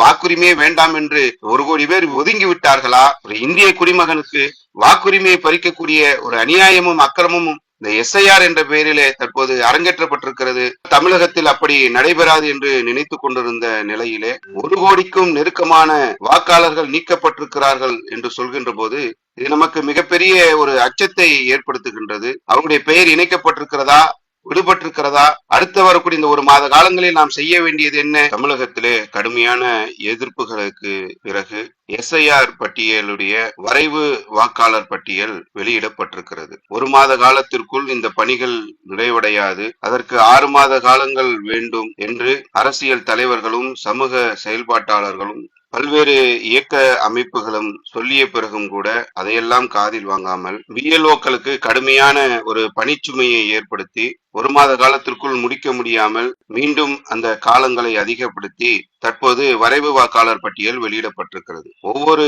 வாக்குரிமையே வேண்டாம் என்று 1 கோடி பேர் ஒதுங்கி விட்டார்களா? ஒரு இந்திய குடிமகனுக்கு வாக்குரிமையை பறிக்கக்கூடிய ஒரு அநியாயமும் அக்கிரமமும் இந்த SIR என்ற பெயரிலே தற்போது அரங்கேற்றப்பட்டிருக்கிறது. தமிழகத்தில் அப்படி நடைபெறாது என்று நினைத்துக் கொண்டிருந்த நிலையிலே 1 கோடிக்கும் நெருக்கமான வாக்காளர்கள் நீக்கப்பட்டிருக்கிறார்கள் என்று சொல்கின்ற போது இது நமக்கு மிகப்பெரிய ஒரு அச்சத்தை ஏற்படுத்துகின்றது. அவருடைய பெயர் இணைக்கப்பட்டிருக்கிறதா, விடுபட்டிருக்கிறதா, அடுத்து வரக்கூடிய இந்த 1 மாத காலங்களில் நாம் செய்ய வேண்டியது என்ன? தமிழகத்திலே கடுமையான எதிர்ப்புகளுக்கு பிறகு SIR பட்டியலுடைய வரைவு வாக்காளர் பட்டியல் வெளியிடப்பட்டிருக்கிறது. 1 மாத காலத்திற்குள் இந்த பணிகள் நிறைவடையாது, அதற்கு 6 மாத காலங்கள் வேண்டும் என்று அரசியல் தலைவர்களும் சமூக செயல்பாட்டாளர்களும் பல்வேறு இயக்க அமைப்புகளும் சொல்லிய பிறகும் கூட அதையெல்லாம் காதில் வாங்காமல் BLOக்களுக்கு கடுமையான ஒரு பணிச்சுமையை ஏற்படுத்தி 1 மாத காலத்திற்குள் முடிக்க முடியாமல் மீண்டும் அந்த காலங்களை அதிகப்படுத்தி தற்போது வரைவு வாக்காளர் பட்டியல் வெளியிடப்பட்டிருக்கிறது. ஒவ்வொரு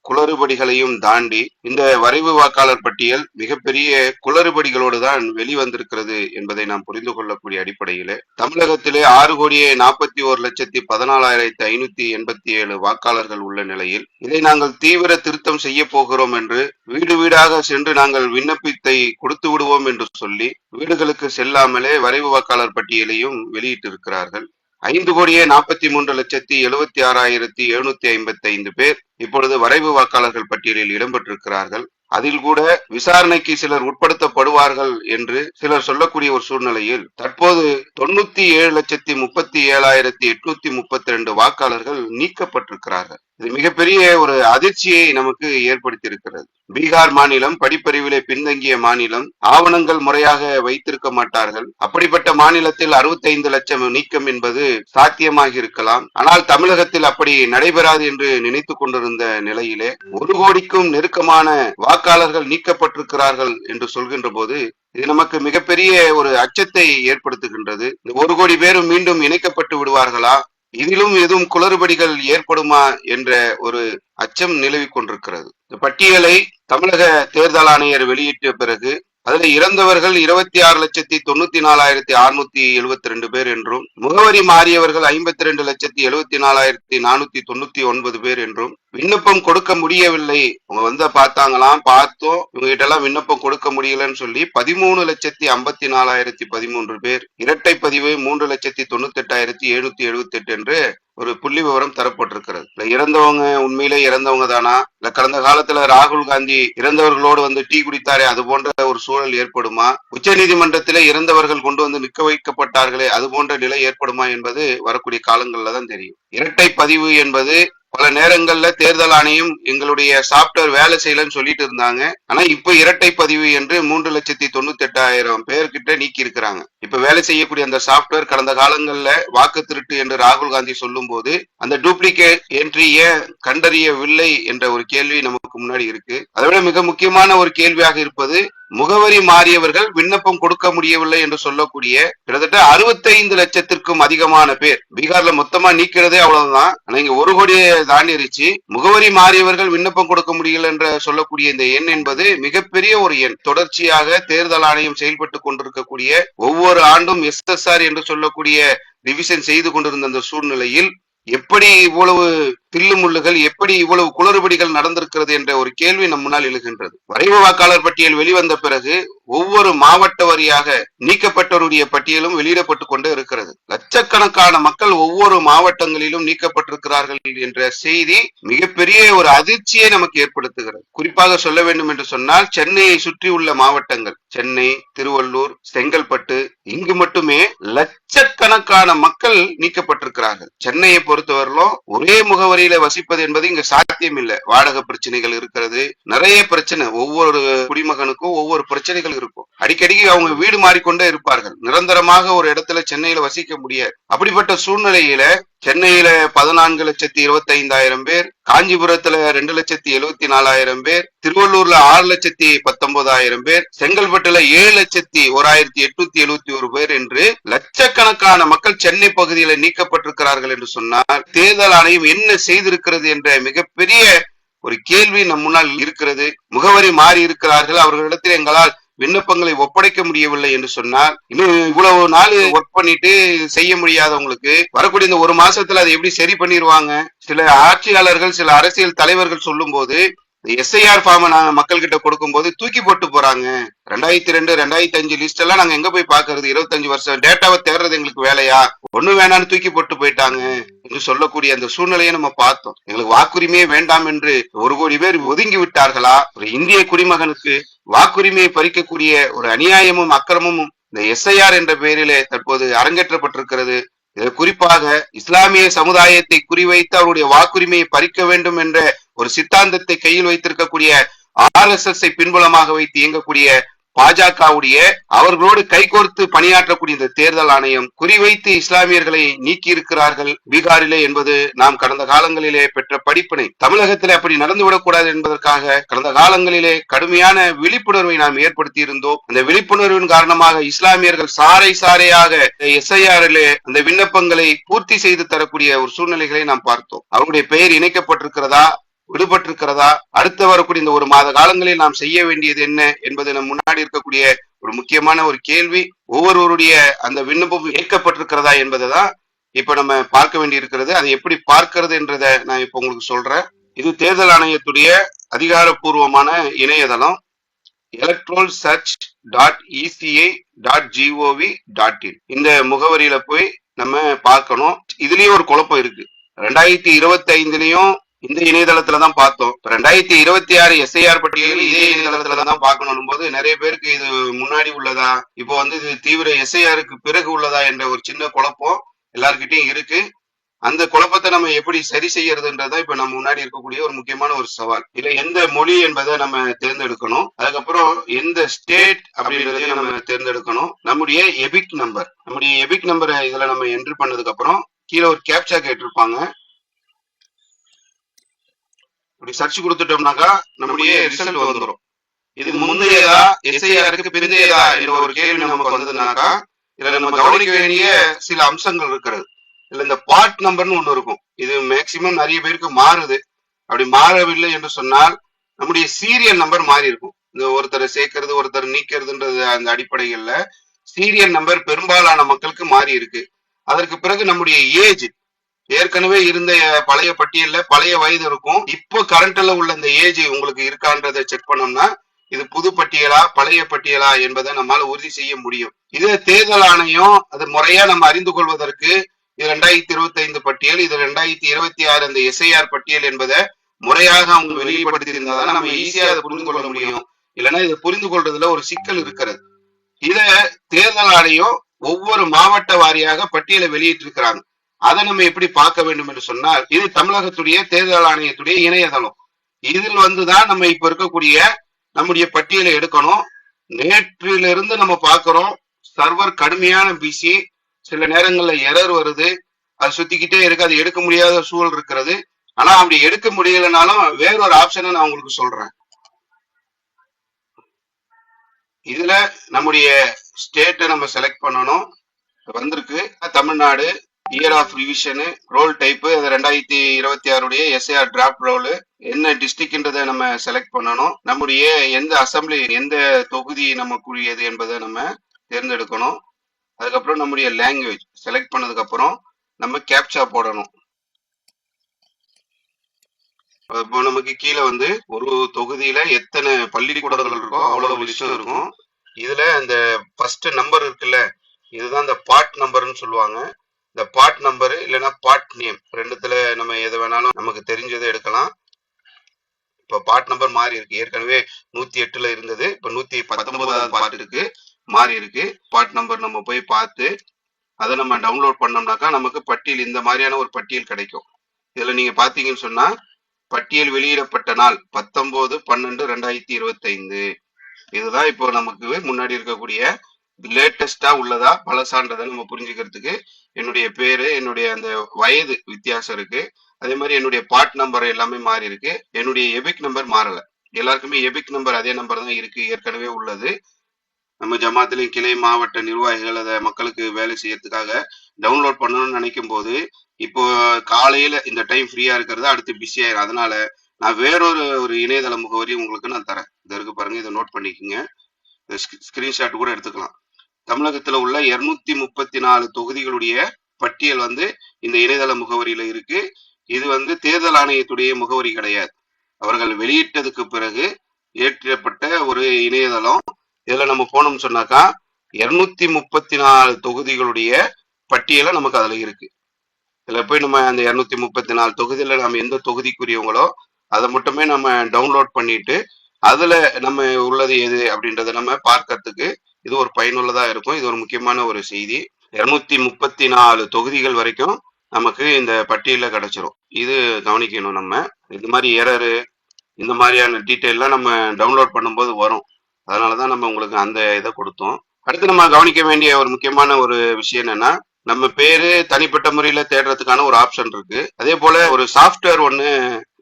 குளறுபடிகளையும் தாண்டி இந்த வரைவு வாக்காளர் பட்டியல் மிகப்பெரிய குளறுபடிகளோடு தான் வெளிவந்திருக்கிறது என்பதை நாம் புரிந்து கொள்ளக்கூடிய அடிப்படையிலே தமிழகத்திலே 6,41,14,587 வாக்காளர்கள் உள்ள நிலையில் இதை நாங்கள் தீவிர திருத்தம் செய்ய போகிறோம் என்று வீடு வீடாக சென்று நாங்கள் விண்ணப்பத்தை கொடுத்து விடுவோம் என்று சொல்லி வீடுகளுக்கு செல்லாமலே வரைவு வாக்காளர் பட்டியலையும் வெளியிட்டிருக்கிறார்கள். 5,43,76,755 பேர் இப்பொழுது வரைவு வாக்காளர்கள் பட்டியலில் இடம்பெற்றிருக்கிறார்கள். அதில் கூட விசாரணைக்கு சிலர் உட்படுத்தப்படுவார்கள் என்று சிலர் சொல்லக்கூடிய ஒரு சூழ்நிலையில் தற்போது 97,37,832 வாக்காளர்கள் நீக்கப்பட்டிருக்கிறார்கள். இது மிகப்பெரிய ஒரு அதிர்ச்சியை நமக்கு ஏற்படுத்தி இருக்கிறது. பீகார் மாநிலம் படிப்பறிவிலே பின்தங்கிய மாநிலம், ஆவணங்கள் முறையாக வைத்திருக்க மாட்டார்கள். அப்படிப்பட்ட மாநிலத்தில் 65 லட்சம் நீக்கம் என்பது சாத்தியமாகி இருக்கலாம். ஆனால் தமிழகத்தில் அப்படி நடைபெறாது என்று நினைத்துக் கொண்டிருந்த நிலையிலே 1 கோடிக்கும் நெருக்கமான வாக்காளர்கள் நீக்கப்பட்டிருக்கிறார்கள் என்று சொல்கின்ற போது இது நமக்கு மிகப்பெரிய ஒரு அச்சத்தை ஏற்படுத்துகின்றது. இந்த 1 கோடி பேரும் மீண்டும் இணைக்கப்பட்டு விடுவார்களா, இதிலும் எதுவும் குளறுபடிகள் ஏற்படுமா என்ற ஒரு அச்சம் நிலவிக் கொண்டிருக்கிறது. இந்த பட்டியலை தமிழக தேர்தல் ஆணையர் வெளியிட்ட பிறகு அதுல இறந்தவர்கள் 26,94,672 பேர் என்றும், முகவரி மாறியவர்கள் 52,74,499 பேர் என்றும், விண்ணப்பம் கொடுக்க முடியவில்லை, அவங்க பார்த்தாங்களாம், பார்த்தோம், இவங்க கிட்ட எல்லாம் விண்ணப்பம் கொடுக்க முடியலன்னு சொல்லி 13,54,013 பேர், இரட்டை பதிவு 3,98,778 என்று ஒரு புள்ளி விவரம் தரப்பட்டிருக்கிறது. இறந்தவங்க உண்மையிலே இறந்தவங்க தானா, இல்ல கடந்த காலத்துல ராகுல் காந்தி இறந்தவர்களோடு டீ குடித்தாரே அது போன்ற ஒரு சூழல் ஏற்படுமா, உச்ச நீதிமன்றத்திலே இறந்தவர்கள் கொண்டு நிற்க வைக்கப்பட்டார்களே அது போன்ற நிலை ஏற்படுமா என்பது வரக்கூடிய காலங்கள்ல தான் தெரியும். இரட்டை பதிவு என்பது பல நேரங்கள்ல தேர்தல் ஆணையம் எங்களுடைய சாப்ட்வேர் வேலை செய்யலன்னு சொல்லிட்டு இருந்தாங்க. ஆனா இப்ப இரட்டை பதிவு என்று 3,98,000 பேர்கிட்ட நீக்கி இருக்கிறாங்க. இப்ப வேலை செய்யக்கூடிய அந்த சாப்ட்வேர் கடந்த காலங்கள்ல வாக்கு திருட்டு என்று ராகுல் காந்தி சொல்லும் போது அந்த டூப்ளிகேட் என்ட்ரி ஏன் கண்டறியவில்லை என்ற ஒரு கேள்வி நமக்கு முன்னாடி இருக்கு. அதை விட மிக முக்கியமான ஒரு கேள்வியாக இருப்பது முகவரி மாறியவர்கள் விண்ணப்பம் கொடுக்க முடியவில்லை என்று சொல்லக்கூடிய கிட்டத்தட்ட 65 லட்சத்திற்கும் அதிகமான பேர். பீகார்ல மொத்தமா நீக்கிறதே அவ்வளவுதான். ஆனா இங்க 1 கோடியை தாண்டிருச்சு. முகவரி மாறியவர்கள் விண்ணப்பம் கொடுக்க முடியல என்று சொல்லக்கூடிய இந்த எண் என்பது மிகப்பெரிய ஒரு எண். தொடர்ச்சியாக தேர்தல் ஆணையம் செயல்பட்டு கொண்டிருக்கக்கூடிய ஒவ்வொரு ஆண்டும் SSR என்று சொல்லக்கூடிய ரிவிஷன் செய்து கொண்டிருந்த அந்த சூழ்நிலையில் எப்படி இவ்வளவு தில்லுமுள்ளுகள், எப்படி இவ்வளவு குளறுபடிகள் நடந்திருக்கிறது என்ற ஒரு கேள்வி நம் முன்னால் எழுகின்றது. வரைவு வாக்காளர் பட்டியல் வெளிவந்த பிறகு ஒவ்வொரு மாவட்ட வாரியாக நீக்கப்பட்டவருடைய பட்டியலும் வெளியிடப்பட்டு கொண்டே இருக்கிறது. லட்சக்கணக்கான மக்கள் ஒவ்வொரு மாவட்டங்களிலும் நீக்கப்பட்டிருக்கிறார்கள் என்ற செய்தி மிகப்பெரிய ஒரு அதிர்ச்சியை நமக்கு ஏற்படுத்துகிறது. குறிப்பாக சொல்ல வேண்டும் என்று சொன்னால் சென்னையை சுற்றி உள்ள மாவட்டங்கள், சென்னை, திருவள்ளூர், செங்கல்பட்டு, இங்கு மட்டுமே லட்சக்கணக்கான மக்கள் நீக்கப்பட்டிருக்கிறார்கள். சென்னையை பொறுத்தவரையிலும் ஒரே முகவரியில வசிப்பது என்பது இங்க சாத்தியம் இல்லை. வாடகை பிரச்சனைகள் இருக்கிறது, நிறைய பிரச்சனை. ஒவ்வொரு குடிமகனுக்கும் ஒவ்வொரு பிரச்சனைகள் இருக்கும். அடிக்கடி அவங்க வீடு மாறிக்கொண்டே இருப்பார்கள். நிரந்தரமாக ஒரு இடத்துல சென்னையில வசிக்க முடியாது. அப்படிப்பட்ட சூழ்நிலையில சென்னையில 14,25,000 பேர், காஞ்சிபுரத்துல 2,74,000 பேர், திருவள்ளூர்ல 6,19,000 பேர், செங்கல்பட்டுல 7,01,871 பேர் என்று லட்சக்கணக்கான மக்கள் சென்னை பகுதியில நீக்கப்பட்டிருக்கிறார்கள் என்று சொன்னால் தேர்தல் ஆணையம் என்ன செய்திருக்கிறது என்ற மிகப்பெரிய ஒரு கேள்வி நம் முன்னால் இருக்கிறது. முகவரி மாறி இருக்கிறார்கள், அவர்களிடத்தில் எங்களால் விண்ணப்பங்களை ஒப்படைக்க முடியவில்லை என்று சொன்னால், இன்னும் இவ்வளவு நாள் ஒர்க் பண்ணிட்டு செய்ய முடியாதவங்களுக்கு வரக்கூடிய இந்த ஒரு மாசத்துல அதை எப்படி சரி பண்ணிடுவாங்க? சில ஆட்சியாளர்கள், சில அரசியல் தலைவர்கள் சொல்லும் போது எஸ்ஐஆர் ஃபார்ம் நாங்க மக்கள் கிட்ட கொடுக்கும் போது தூக்கி போட்டு போறாங்க. 2002, 2005 லிஸ்ட் எல்லாம் நாங்க எங்க போய் பாக்குறது? 25 வருஷம் டேட்டாவை தேடுறது எங்களுக்கு வேலையா? ஒண்ணு வேணான்னு தூக்கி போட்டு போயிட்டாங்க என்று சொல்லக்கூடிய அந்த சூழ்நிலையை நம்ம பார்த்தோம். எங்களுக்கு வாக்குரிமையே வேண்டாம் என்று 1 கோடி பேர் ஒதுங்கி விட்டார்களா? ஒரு இந்திய குடிமகனுக்கு வாக்குரிமையை பறிக்கக்கூடிய ஒரு அநியாயமும் அக்கிரமும் இந்த எஸ்ஐஆர் என்ற பெயரிலே தற்போது அரங்கேற்றப்பட்டிருக்கிறது. குறிப்பாக இஸ்லாமிய சமுதாயத்தை குறிவைத்து அவருடைய வாக்குரிமையை பறிக்க வேண்டும் என்ற ஒரு சித்தாந்தத்தை கையில் வைத்திருக்கக்கூடிய RSS பின்புலமாக வைத்து இயங்கக்கூடிய பாஜகவுடைய அவர்களோடு கைகோர்த்து பணியாற்றக்கூடிய இந்த தேர்தல் ஆணையம் குறிவைத்து இஸ்லாமியர்களை நீக்கி இருக்கிறார்கள் பீகாரிலே என்பது நாம் கடந்த காலங்களிலே பெற்ற படிப்பினை. தமிழகத்தில் அப்படி நடந்துவிடக்கூடாது என்பதற்காக கடந்த காலங்களிலே கடுமையான விழிப்புணர்வை நாம் ஏற்படுத்தி இருந்தோம். அந்த விழிப்புணர்வின் காரணமாக இஸ்லாமியர்கள் சாறை சாறையாக எஸ்ஐஆரிலே அந்த விண்ணப்பங்களை பூர்த்தி செய்து தரக்கூடிய ஒரு சூழ்நிலைகளை நாம் பார்த்தோம். அவருடைய பெயர் இணைக்கப்பட்டிருக்கிறதா, விடுபட்டிருக்கிறதா, அடுத்து வரக்கூடிய இந்த ஒரு மாத காலங்களில் நாம் செய்ய வேண்டியது என்ன என்பது நம் முன்னாடி இருக்கக்கூடிய ஒரு முக்கியமான ஒரு கேள்வி. ஒவ்வொருவருடைய அந்த விண்ணப்பம் ஏற்கப்பட்டிருக்கிறதா என்பதை தான் இப்ப நம்ம பார்க்க வேண்டி இருக்கிறது. அதை எப்படி பார்க்கிறது என்றதை நான் இப்ப உங்களுக்கு சொல்றேன். இது தேர்தல் ஆணையத்துடைய அதிகாரப்பூர்வமான இணையதளம் electoralsearch.eci.gov.in. இந்த முகவரியில போய் நம்ம பார்க்கணும். இதுலயும் ஒரு குழப்பம் இருக்கு. 2025லயும் இந்த இணையதளத்துலதான் பார்த்தோம். 2026 எஸ்ஐஆர் பட்டியலில் இதே இணையதளத்துலதான் பார்க்கணும் போது நிறைய பேருக்கு இது முன்னாடி உள்ளதா, இப்போ இது தீவிர எஸ்ஐஆருக்கு பிறகு உள்ளதா என்ற ஒரு சின்ன குழப்பம் எல்லார்கிட்டையும் இருக்கு. அந்த குழப்பத்தை நம்ம எப்படி சரி செய்யறதுன்றதான் இப்ப நம்ம முன்னாடி இருக்கக்கூடிய ஒரு முக்கியமான ஒரு சவால். இதுல எந்த மொழி என்பதை நம்ம தேர்ந்தெடுக்கணும். அதுக்கப்புறம் எந்த ஸ்டேட் அப்படின்றதையும் நம்ம தேர்ந்தெடுக்கணும். நம்முடைய எபிக் நம்பரை இதுல நம்ம என்ட்ரி பண்ணதுக்கு அப்புறம் கீழே ஒரு கேப்சா கேட்டிருப்பாங்க. அப்படி சர்ச் கொடுத்துட்டோம்னாக்கா நம்முடைய ரிசல்ட் வந்துடும். இது முந்தையதா எஸ்ஐஆருக்கு பிந்தையதா என்ற ஒரு கேள்வி நமக்கு வந்ததுனாக்கா இதுல நம்ம கவனிக்க வேண்டிய சில அம்சங்கள் இருக்கிறது. இதுல இந்த பார்ட் நம்பர்னு ஒண்ணு இருக்கும். இது மேக்சிமம் நிறைய பேருக்கு மாறுது. அப்படி மாறவில்லை என்று சொன்னால் நம்முடைய சீரியல் நம்பர் மாறி இருக்கும். இந்த ஒருத்தரை சேர்க்கிறது ஒருத்தர் நீக்கிறதுன்றது அந்த அடிப்படைகள்ல சீரியல் நம்பர் பெரும்பாலான மக்களுக்கு மாறி இருக்கு. அதற்கு பிறகு நம்முடைய ஏஜ் ஏற்கனவே இருந்த பழைய பட்டியல்ல பழைய வயது இருக்கும். இப்போ கரண்ட்ல உள்ள இந்த ஏஜ் உங்களுக்கு இருக்கான்றதை செக் பண்ணோம்னா இது புது பட்டியலா பழைய பட்டியலா என்பதை நம்மால உறுதி செய்ய முடியும். இது தேர்தல் ஆணையம் அது முறையா நம்ம அறிந்து கொள்வதற்கு இது 2025 பட்டியல், இது 2026 அந்த எஸ்ஐஆர் பட்டியல் என்பதை முறையாக அவங்க வெளிப்படுத்தி இருந்தாதான் நம்ம ஈஸியா அதை புரிந்து கொள்ள முடியும். இல்லைன்னா இதை புரிந்து கொள்றதுல ஒரு சிக்கல் இருக்கிறது. இத தேர்தல் ஆணையம் ஒவ்வொரு மாவட்ட வாரியாக பட்டியலை வெளியிட்டிருக்கிறாங்க. அதை நம்ம எப்படி பார்க்க வேண்டும் என்று சொன்னால் இது தமிழகத்துடைய தேர்தல் ஆணையத்துடைய இணையதளம். இதில் வந்துதான் நம்ம இப்ப இருக்கக்கூடிய நம்முடைய பட்டியலை எடுக்கணும். நேற்றிலிருந்து நம்ம பார்க்கிறோம் சர்வர் கடுமையான பிசி, சில நேரங்கள்ல எரர் வருது, அது சுத்திக்கிட்டே இருக்கு, அது எடுக்க முடியாத சூழல் இருக்கிறது. ஆனா அப்படி எடுக்க முடியலனாலும் வேறொரு ஆப்ஷனை நான் உங்களுக்கு சொல்றேன். இதுல நம்முடைய ஸ்டேட்டை நம்ம செலக்ட் பண்ணணும். வந்திருக்கு Tamil Nadu, year of revision, roll type, 2026 SIR draft roll, என்ன டிஸ்ட்ரிக்ட்ன்றதை நம்ம செலக்ட் பண்ணணும். நம்முடைய எந்த அசம்பிளி எந்த தொகுதி நமக்குரியது என்பதை நம்ம தேர்ந்தெடுக்கணும். அதுக்கப்புறம் நம்முடைய லாங்குவேஜ் செலக்ட் பண்ணதுக்கு அப்புறம் நம்ம கேப்சா போடணும். இப்போ நமக்கு கீழே ஒரு தொகுதியில எத்தனை பள்ளிக்கூடங்கள் இருக்கோ அவ்வளவு லிஸ்டும் இருக்கும். இதுல இந்த ஃபர்ஸ்ட் நம்பர் இருக்குல்ல, இதுதான் இந்த பார்ட் நம்பர்னு சொல்லுவாங்க. இந்த பார்ட் நம்பர் இல்லைன்னா பார்ட் நேம் ரெண்டுத்துல நம்ம எது வேணாலும் நமக்கு தெரிஞ்சதை எடுக்கலாம். இப்ப பார்ட் நம்பர் மாறி இருக்கு. ஏற்கனவே 108ல இருந்தது, இப்ப 119வது பார்ட் இருக்கு, மாறி இருக்கு. பார்ட் நம்பர் நம்ம போய் பார்த்து அதை நம்ம டவுன்லோட் பண்ணோம்னாக்கா நமக்கு பட்டியல் இந்த மாதிரியான ஒரு பட்டியல் கிடைக்கும். இதுல நீங்க பாத்தீங்கன்னு சொன்னா பட்டியல் வெளியிடப்பட்ட நாள் 19/12/2025. இதுதான் இப்போ நமக்கு முன்னாடி இருக்கக்கூடிய லேட்டஸ்டா உள்ளதா பழசான்றதை நம்ம புரிஞ்சுக்கிறதுக்கு என்னுடைய பேரு, என்னுடைய அந்த வயது வித்தியாசம் இருக்கு. அதே மாதிரி என்னுடைய பார்ட் நம்பர் எல்லாமே மாறி இருக்கு. என்னுடைய எபிக் நம்பர் மாறல. எல்லாருக்குமே எபிக் நம்பர் அதே நம்பர் தான் இருக்கு, ஏற்கனவே உள்ளது. நம்ம ஜமாத்திலையும் கிளை மாவட்ட நிர்வாகிகள் அதை மக்களுக்கு வேலை செய்யறதுக்காக டவுன்லோட் பண்ணணும்னு நினைக்கும் போது இப்போ காலையில இந்த டைம் ஃப்ரீயா இருக்கிறது அடுத்து பிஸி ஆயிரும். அதனால நான் வேறொரு இணையதள முகவரி உங்களுக்கு நான் தரேன். இது இருக்கு பாருங்க, இதை நோட் பண்ணிக்கோங்க. ஸ்கிரீன்ஷாட் கூட எடுத்துக்கலாம். தமிழகத்துல உள்ள 234 தொகுதிகளுடைய பட்டியல் இந்த இணையதள முகவரியில இருக்கு. இது தேர்தல் ஆணையத்துடைய முகவரி கிடையாது. அவர்கள் வெளியிட்டதுக்கு பிறகு ஏற்றப்பட்ட ஒரு இணையதளம். இதுல நம்ம போனோம்னு சொன்னாக்கா 234 தொகுதிகளுடைய பட்டியல நமக்கு அதுல இருக்கு. இதுல போய் நம்ம அந்த 234 தொகுதியில நம்ம எந்த தொகுதிக்குரியவங்களோ அதை மட்டுமே நம்ம டவுன்லோட் பண்ணிட்டு அதுல நம்ம உள்ளது எது அப்படின்றத நம்ம பார்க்கறதுக்கு இது ஒரு பயனுள்ளதா இருக்கும். இது ஒரு முக்கியமான ஒரு செய்தி. 234 தொகுதிகள் வரைக்கும் நமக்கு இந்த பட்டியல கிடைச்சிரும். இது கவனிக்கணும். நம்ம இந்த மாதிரி எரரு இந்த மாதிரியான டீட்டெயில்லாம் நம்ம டவுன்லோட் பண்ணும்போது வரும். அதனாலதான் நம்ம உங்களுக்கு அந்த இதை கொடுத்தோம். அடுத்து நம்ம கவனிக்க வேண்டிய ஒரு முக்கியமான ஒரு விஷயம் என்னன்னா, நம்ம பேரு தனிப்பட்ட முறையில தேடுறதுக்கான ஒரு ஆப்ஷன் இருக்கு. அதே போல ஒரு சாஃப்ட்வேர் ஒண்ணு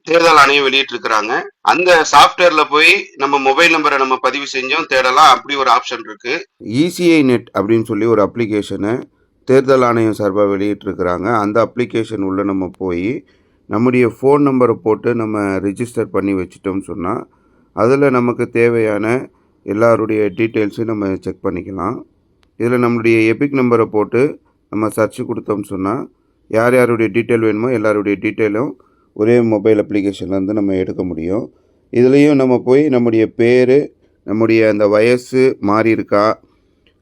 தேர்தல் ஆணையம் வெளியிட்டு இருக்கிறாங்க. அந்த சாஃப்ட்வேர்ல போய் நம்ம மொபைல் நம்பரை நம்ம பதிவு செஞ்சோம் தேடலாம். அப்படி ஒரு ஆப்ஷன் இருக்கு. இசிஐ நெட் அப்படின்னு சொல்லி ஒரு அப்ளிகேஷனை தேர்தல் ஆணையம் சார்பாக வெளியிட்டிருக்கிறாங்க. அந்த அப்ளிகேஷன் உள்ள நம்ம போய் நம்முடைய ஃபோன் நம்பரை போட்டு நம்ம ரிஜிஸ்டர் பண்ணி வச்சிட்டோம்னு சொன்னால் அதில் நமக்கு தேவையான எல்லாருடைய டீட்டெயில்ஸையும் நம்ம செக் பண்ணிக்கலாம். இதில் நம்மளுடைய எபிக் நம்பரை போட்டு நம்ம சர்ச் கொடுத்தோம்னு சொன்னால் யார் யாருடைய டீட்டெயில் வேணுமோ எல்லாருடைய டீட்டெயிலும் ஒரே மொபைல் அப்ளிகேஷன்லேருந்து நம்ம எடுக்க முடியும். இதுலேயும் நம்ம போய் நம்முடைய பேர், நம்முடைய அந்த வயசு மாறி இருக்கா,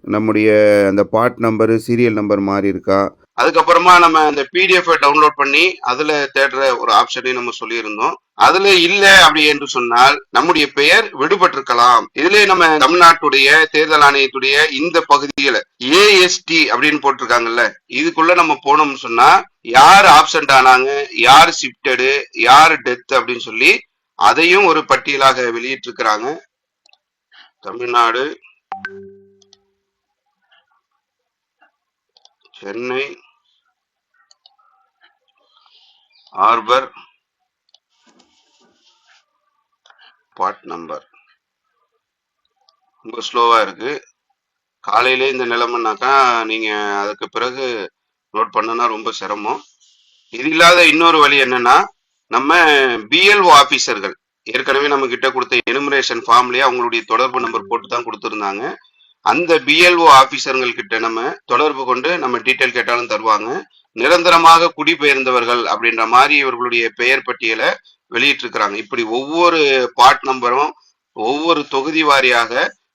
நம்முடைய அந்த பார்ட் நம்பரு, சீரியல் நம்பர் மாறி இருக்கா, அதுக்கப்புறமா நம்ம அந்த பிடிஎஃப் டவுன்லோட் பண்ணி அதுல தேடுற ஒரு ஆப்ஷனையும் நம்ம சொல்லியிருந்தோம். அதுல இல்ல அப்படி என்று சொன்னால் நம்முடைய பெயர் விடுபட்டிருக்கலாம். இதுல நம்ம தமிழ்நாட்டுடைய தேர்தல் ஆணையத்துடைய இந்த பகுதியில ஏஎஸ்டி அப்படின்னு போட்டிருக்காங்கல்ல, இதுக்குள்ள நம்ம போனோம்னு சொன்னா யார் ஆப்சென்ட் ஆனாங்க, யார் ஷிப்டடு, யார் டெத் அப்படின்னு சொல்லி அதையும் ஒரு பட்டியலாக வெளியிட்டிருக்கிறாங்க. Tamil Nadu, Chennai, harbour, part number. ரொம்ப ஸ்லோவா இருக்கு. காலையிலே இந்த நிலைமைனாக்கா நீங்க அதுக்கு பிறகு நோட் பண்ணனா ரொம்ப சிரமம். இது இல்லாத இன்னொரு வழி என்னன்னா, நம்ம பிஎல்ஓ ஆபீசர்கள் ஏற்கனவே நம்ம கிட்ட கொடுத்த எனுமரேஷன் ஃபார்ம்லயே அவங்களுடைய தொடர்பு நம்பர் போட்டு தான் கொடுத்துருந்தாங்க. அந்த பிஎல்ஓ ஆபீசர்கள் கிட்ட நம்ம தொடர்பு கொண்டு நம்ம டீட்டெயில் கேட்டாலும் தருவாங்க. நிரந்தரமாக குடிபெயர்ந்தவர்கள் அப்படின்ற மாதிரி இவர்களுடைய பெயர் பட்டியலை வெளியிட்டு இருக்கிறாங்க. இப்படி ஒவ்வொரு பார்ட் நம்பரும் ஒவ்வொரு தொகுதி வாரியாக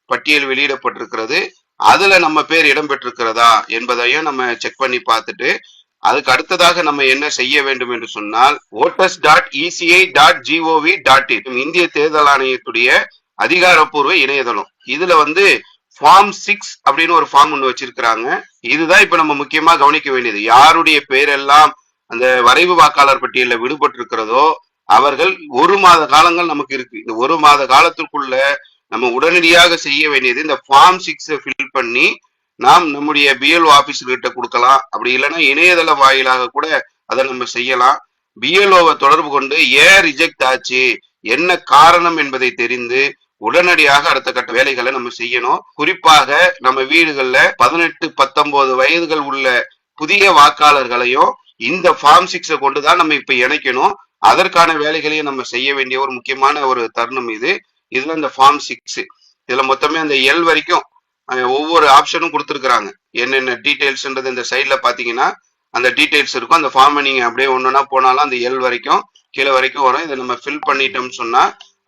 பட்டியல் வெளியிடப்பட்டிருக்கிறது. அதுல நம்ம பேர் இடம்பெற்றிருக்கிறதா என்பதையும் நம்ம செக் பண்ணி பார்த்துட்டு அதுக்கு அடுத்ததாக நம்ம என்ன செய்ய வேண்டும் என்று சொன்னால் voters.eci.gov.in இந்திய தேர்தல் ஆணையத்துடைய அதிகாரப்பூர்வ இணையதளம். இதுல ஃபார்ம் 6 அப்படின்னு ஒரு ஃபார்ம் ஒன்று வச்சிருக்கிறாங்க. இதுதான் இப்ப நம்ம முக்கியமா கவனிக்க வேண்டியது. யாருடைய பேரெல்லாம் அந்த வரைவு வாக்காளர் பட்டியலில் விடுபட்டு இருக்கிறதோ அவர்கள் 1 மாத காலங்கள் நமக்கு இருக்கு. இந்த 1 மாத காலத்திற்குள்ள நம்ம உடனடியாக செய்ய வேண்டியது இந்த ஃபார்ம் 6 ஃபில் பண்ணி நாம் நம்முடைய பிஎல்ஓ ஆபீஸ்கிட்ட கொடுக்கலாம். அப்படி இல்லைன்னா இணையதள வாயிலாக கூட அதை நம்ம செய்யலாம். பிஎல்ஓவை தொடர்பு கொண்டு ஏன் ரிஜெக்ட் ஆச்சு, என்ன காரணம் என்பதை தெரிந்து உடனடியாக அடுத்த கட்ட வேலைகளை நம்ம செய்யணும். குறிப்பாக நம்ம வீடுகள்ல 18-19 வயதுகள் உள்ள புதிய வாக்காளர்களையும் இந்த ஃபார்ம் 6 கொண்டுதான் நம்ம இப்ப இணைக்கணும். அதற்கான வேலைகளையும் நம்ம செய்ய வேண்டிய ஒரு முக்கியமான ஒரு தருணம் இது. இதுல இந்த ஃபார்ம் 6 இதுல மொத்தமே அந்த எல் வரைக்கும் ஒவ்வொரு ஆப்ஷனும் கொடுத்துருக்காங்க. என்னென்ன டீடைல்ஸ்ன்றது இந்த சைட்ல பாத்தீங்கன்னா அந்த டீடைல்ஸ் இருக்கும். அந்த ஃபார்மை நீங்க அப்படியே ஒண்ணுன்னா போனாலும் அந்த எல் வரைக்கும் கீழே வரைக்கும் வரும். இதை நம்ம ஃபில் பண்ணிட்டோம்னு சொன்னா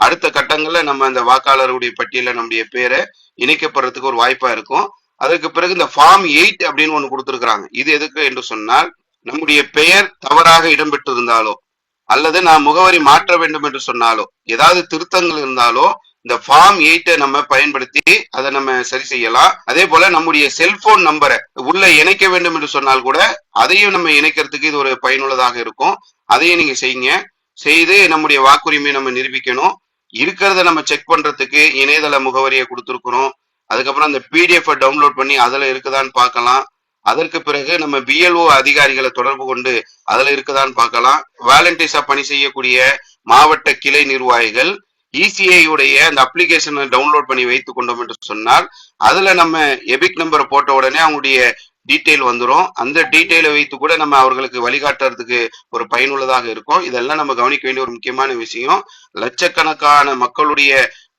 அடுத்த கட்டங்கள்ல நம்ம அந்த வாக்காளருடைய பட்டியல நம்முடைய பேரை இணைக்கப்படுறதுக்கு ஒரு வாய்ப்பா இருக்கும். அதுக்கு பிறகு இந்த ஃபார்ம் 8 அப்படின்னு ஒண்ணு கொடுத்துருக்காங்க. இது எதுக்கு என்று சொன்னால் நம்முடைய பெயர் தவறாக இடம்பெற்று இருந்தாலோ அல்லது நான் முகவரி மாற்ற வேண்டும் என்று சொன்னாலோ ஏதாவது திருத்தங்கள் இருந்தாலோ இந்த ஃபார்ம் 8 நம்ம பயன்படுத்தி அதை நம்ம சரி செய்யலாம். அதே போல நம்முடைய செல்போன் நம்பரை உள்ள இணைக்க வேண்டும் என்று சொன்னால் கூட அதையும் நம்ம இணைக்கிறதுக்கு இது ஒரு பயனுள்ளதாக இருக்கும். அதையும் நீங்க செய்யுங்க. செய்து நம்முடைய வாக்குரிமையை நம்ம நிரூபிக்கணும். இருக்கிறத நம்ம செக் பண்றதுக்கு இணையதள முகவரியை கொடுத்துருக்கிறோம். அதுக்கப்புறம் அந்த பிடிஎஃப் டவுன்லோட் பண்ணி அதுல இருக்குதான்னு பார்க்கலாம். அதற்கு பிறகு நம்ம பிஎல்ஓ அதிகாரிகளை தொடர்பு கொண்டு அதுல இருக்குதான்னு பார்க்கலாம். வாலண்டியர்ஸா பணி செய்யக்கூடிய மாவட்ட கிளை நிர்வாகிகள் இசிஐ உடைய அந்த அப்ளிகேஷனை டவுன்லோட் பண்ணி வைத்துக் கொண்டோம் என்று சொன்னால் அதுல நம்ம எபிக் நம்பரை போட்ட உடனே அவங்களுடைய டீட்டெயில் வந்துடும். அந்த டீட்டெயிலை வைத்து கூட நம்ம அவர்களுக்கு வழிகாட்டுறதுக்கு ஒரு பயனுள்ளதாக இருக்கும். இதெல்லாம் நம்ம கவனிக்க வேண்டிய ஒரு முக்கியமான விஷயம். லட்சக்கணக்கான மக்களுடைய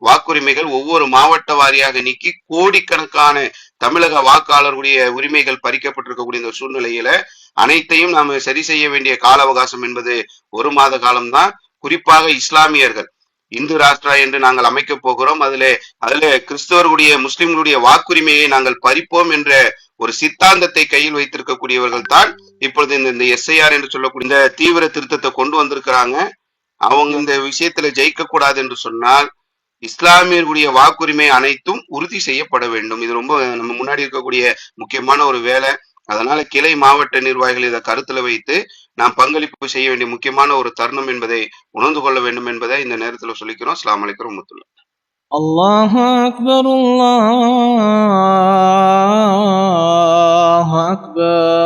வாக்குரிமைகள் ஒவ்வொரு மாவட்ட வாரியாக நீக்கி கோடிக்கணக்கான தமிழக வாக்காளர்களுடைய உரிமைகள் பறிக்கப்பட்டிருக்கக்கூடிய இந்த சூழ்நிலையில அனைத்தையும் நாம சரி செய்ய வேண்டிய கால அவகாசம் என்பது 1 மாத காலம்தான். குறிப்பாக இஸ்லாமியர்கள் இந்து ராஷ்டிரா என்று நாங்கள் அமைக்க போகிறோம். அதுல கிறிஸ்தவர்களுடைய முஸ்லிம்களுடைய வாக்குரிமையை நாங்கள் பறிப்போம் என்ற ஒரு சித்தாந்தத்தை கையில் வைத்திருக்கக்கூடியவர்கள் தான் இப்பொழுது இந்த எஸ்ஐஆர் என்று சொல்லக்கூடிய இந்த தீவிர திருத்தத்தை கொண்டு வந்திருக்கிறாங்க. அவங்க இந்த விஷயத்துல ஜெயிக்க கூடாது என்று சொன்னால் இஸ்லாமியர்களுடைய வாக்குரிமை அனைத்தும் உறுதி செய்யப்பட வேண்டும். இது ரொம்ப நம்ம முன்னாடி இருக்கக்கூடிய முக்கியமான ஒரு வேலை. அதனால கிளை மாவட்ட நிர்வாகிகள் இதை கருத்துல வைத்து நாம் பங்களிப்பு செய்ய வேண்டிய முக்கியமான ஒரு தருணம் என்பதை உணர்ந்து கொள்ள வேண்டும் என்பதை இந்த நேரத்தில் சொல்லிக்கிறோம். அஸ்ஸலாமு அலைக்கும் வரஹ்மத்துல்லாஹ். அல்லாஹு அக்பர், அல்லாஹு அக்பர்.